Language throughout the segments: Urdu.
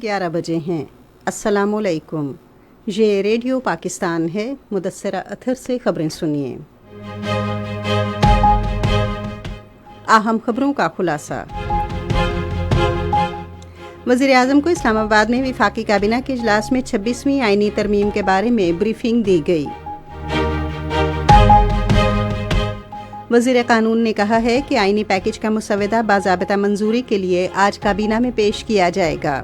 11 بجے ہیں۔ السلام علیکم، یہ ریڈیو پاکستان ہے۔ مدثرہ اطہر سے خبریں سنیے۔ اہم خبروں کا خلاصہ۔ وزیر اعظم کو اسلام آباد میں وفاقی کابینہ کے اجلاس میں 26ویں آئینی ترمیم کے بارے میں بریفنگ دی گئی۔ وزیر قانون نے کہا ہے کہ آئینی پیکج کا مسودہ باضابطہ منظوری کے لیے آج کابینہ میں پیش کیا جائے گا۔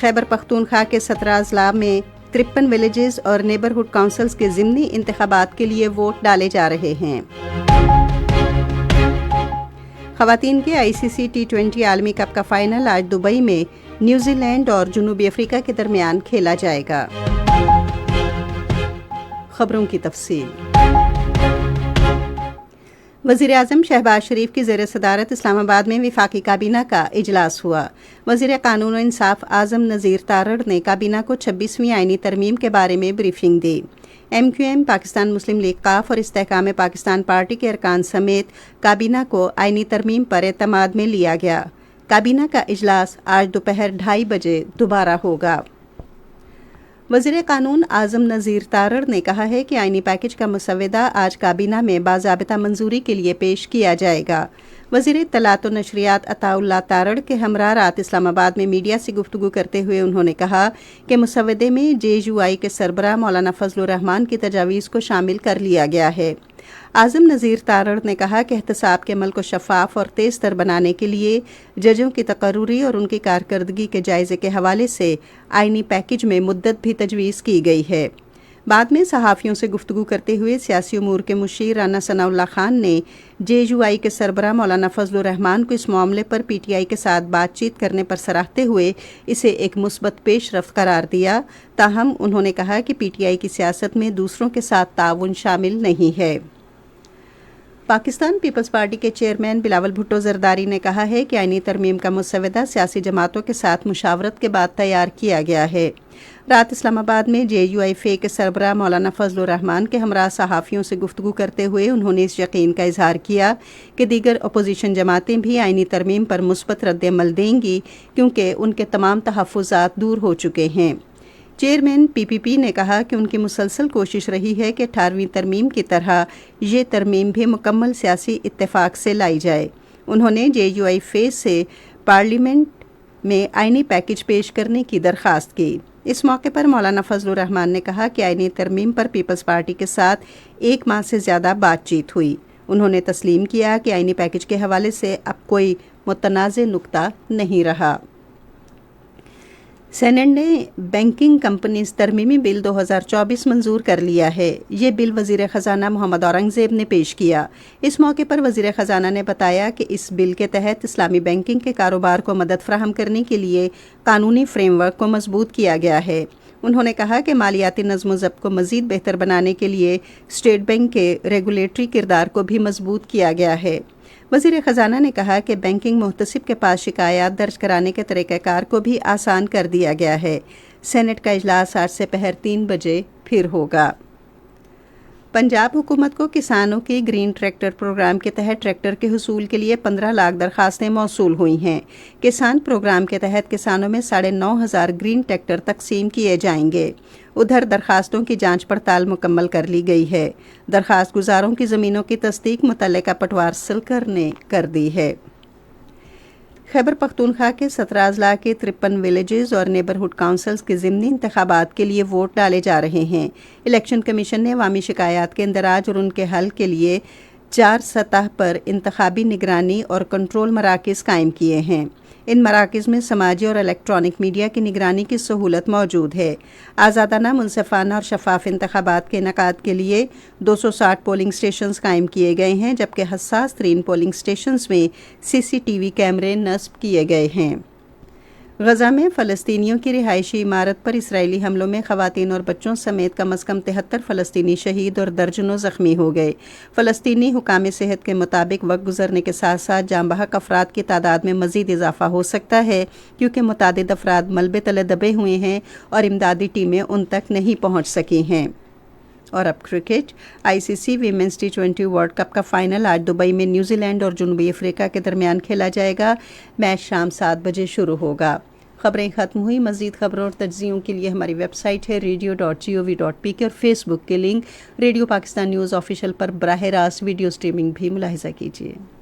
خیبر پختونخوا کے 17 اضلاع میں 53 ولیجز اور نیبرہڈ کونسلز کے ضمنی انتخابات کے لیے ووٹ ڈالے جا رہے ہیں۔ خواتین کے ICC T20 عالمی کپ کا فائنل آج دبئی میں نیوزی لینڈ اور جنوبی افریقہ کے درمیان کھیلا جائے گا۔ خبروں کی تفصیل۔ وزیر اعظم شہباز شریف کی زیر صدارت اسلام آباد میں وفاقی کابینہ کا اجلاس ہوا۔ وزیر قانون و انصاف اعظم نذیر تارڑ نے کابینہ کو 26ویں آئینی ترمیم کے بارے میں بریفنگ دی۔ MQM، پاکستان مسلم لیگ ق اور استحکام پاکستان پارٹی کے ارکان سمیت کابینہ کو آئینی ترمیم پر اعتماد میں لیا گیا۔ کابینہ کا اجلاس آج دوپہر 2:30 بجے دوبارہ ہوگا۔ وزیر قانون اعظم نذیر تارڑ نے کہا ہے کہ آئینی پیکج کا مسودہ آج کابینہ میں باضابطہ منظوری کے لیے پیش کیا جائے گا۔ وزیر اطلاعات و نشریات عطا اللہ تارڑ کے ہمراہ رات اسلام آباد میں میڈیا سے گفتگو کرتے ہوئے انہوں نے کہا کہ مسودے میں JUI کے سربراہ مولانا فضل الرحمان کی تجاویز کو شامل کر لیا گیا ہے۔ اعظم نذیر تارڑ نے کہا کہ احتساب کے عمل کو شفاف اور تیز تر بنانے کے لیے ججوں کی تقرری اور ان کی کارکردگی کے جائزے کے حوالے سے آئینی پیکج میں مدت بھی تجویز کی گئی ہے۔ بعد میں صحافیوں سے گفتگو کرتے ہوئے سیاسی امور کے مشیر رانا ثناء اللہ خان نے JUI کے سربراہ مولانا فضل الرحمان کو اس معاملے پر PTI کے ساتھ بات چیت کرنے پر سراہتے ہوئے اسے ایک مثبت پیش رفت قرار دیا۔ تاہم انہوں نے کہا کہ PTI کی سیاست میں دوسروں کے ساتھ تعاون شامل نہیں ہے۔ پاکستان پیپلز پارٹی کے چیئرمین بلاول بھٹو زرداری نے کہا ہے کہ آئینی ترمیم کا مسودہ سیاسی جماعتوں کے ساتھ مشاورت کے بعد تیار کیا گیا ہے۔ رات اسلام آباد میں JUI فے کے سربراہ مولانا فضل الرحمان کے ہمراہ صحافیوں سے گفتگو کرتے ہوئے انہوں نے اس یقین کا اظہار کیا کہ دیگر اپوزیشن جماعتیں بھی آئینی ترمیم پر مثبت رد عمل دیں گی کیونکہ ان کے تمام تحفظات دور ہو چکے ہیں۔ چیئرمین PPP نے کہا کہ ان کی مسلسل کوشش رہی ہے کہ 18ویں ترمیم کی طرح یہ ترمیم بھی مکمل سیاسی اتفاق سے لائی جائے۔ انہوں نے JUI فے سے پارلیمنٹ میں آئینی پیکج پیش کرنے کی درخواست کی۔ اس موقع پر مولانا فضل الرحمان نے کہا کہ آئینی ترمیم پر پیپلز پارٹی کے ساتھ 1 ماہ سے زیادہ بات چیت ہوئی۔ انہوں نے تسلیم کیا کہ آئینی پیکج کے حوالے سے اب کوئی متنازع نقطہ نہیں رہا۔ سینیٹ نے بینکنگ کمپنیز ترمیمی بل 2024 منظور کر لیا ہے۔ یہ بل وزیر خزانہ محمد اورنگزیب نے پیش کیا۔ اس موقع پر وزیر خزانہ نے بتایا کہ اس بل کے تحت اسلامی بینکنگ کے کاروبار کو مدد فراہم کرنے کے لیے قانونی فریم ورک کو مضبوط کیا گیا ہے۔ انہوں نے کہا کہ مالیاتی نظم و ضبط کو مزید بہتر بنانے کے لیے اسٹیٹ بینک کے ریگولیٹری کردار کو بھی مضبوط کیا گیا ہے۔ وزیر خزانہ نے کہا کہ بینکنگ محتسب کے پاس شکایات درج کرانے کے طریقہ کار کو بھی آسان کر دیا گیا ہے۔ سینیٹ کا اجلاس آج سے پہر 3 بجے پھر ہوگا۔ پنجاب حکومت کو کسانوں کی گرین ٹریکٹر پروگرام کے تحت ٹریکٹر کے حصول کے لیے 15 لاکھ درخواستیں موصول ہوئی ہیں۔ کسان پروگرام کے تحت کسانوں میں 9,500 گرین ٹریکٹر تقسیم کیے جائیں گے۔ ادھر درخواستوں کی جانچ پڑتال مکمل کر لی گئی ہے۔ درخواست گزاروں کی زمینوں کی تصدیق متعلقہ پٹوار سلکر نے کر دی ہے۔ خیبر پختونخوا کے 17 اضلاع کے 53 ولیجز اور نیبرہڈ کونسلز کے ضمنی انتخابات کے لیے ووٹ ڈالے جا رہے ہیں۔ الیکشن کمیشن نے عوامی شکایات کے اندراج اور ان کے حل کے لیے 4 سطح پر انتخابی نگرانی اور کنٹرول مراکز قائم کیے ہیں۔ ان مراکز میں سماجی اور الیکٹرانک میڈیا کی نگرانی کی سہولت موجود ہے۔ آزادانہ، منصفانہ اور شفاف انتخابات کے انعقاد کے لیے 260 پولنگ اسٹیشنز قائم کیے گئے ہیں، جبکہ حساس ترین پولنگ اسٹیشنز میں CCTV کیمرے نصب کیے گئے ہیں۔ غزہ میں فلسطینیوں کی رہائشی عمارت پر اسرائیلی حملوں میں خواتین اور بچوں سمیت کم از کم 73 فلسطینی شہید اور درجنوں زخمی ہو گئے۔ فلسطینی حکام صحت کے مطابق وقت گزرنے کے ساتھ ساتھ جاں بحق افراد کی تعداد میں مزید اضافہ ہو سکتا ہے کیونکہ متعدد افراد ملبے تلے دبے ہوئے ہیں اور امدادی ٹیمیں ان تک نہیں پہنچ سکی ہیں۔ اور اب cricket, ICC women's T20 world cup کا فائنل آج دبئی میں نیوزی لینڈ اور جنوبی افریقہ کے درمیان کھیلا جائے گا۔ میچ شام 7 بجے شروع ہوگا۔ خبریں ختم ہوئی۔ مزید خبروں اور تجزیوں کے لیے ہماری ویب سائٹ ہے radio.gov.pk اور فیس بک کے link radio Pakistan news official پر براہ راست ویڈیو سٹریمنگ بھی ملاحظہ کیجیے۔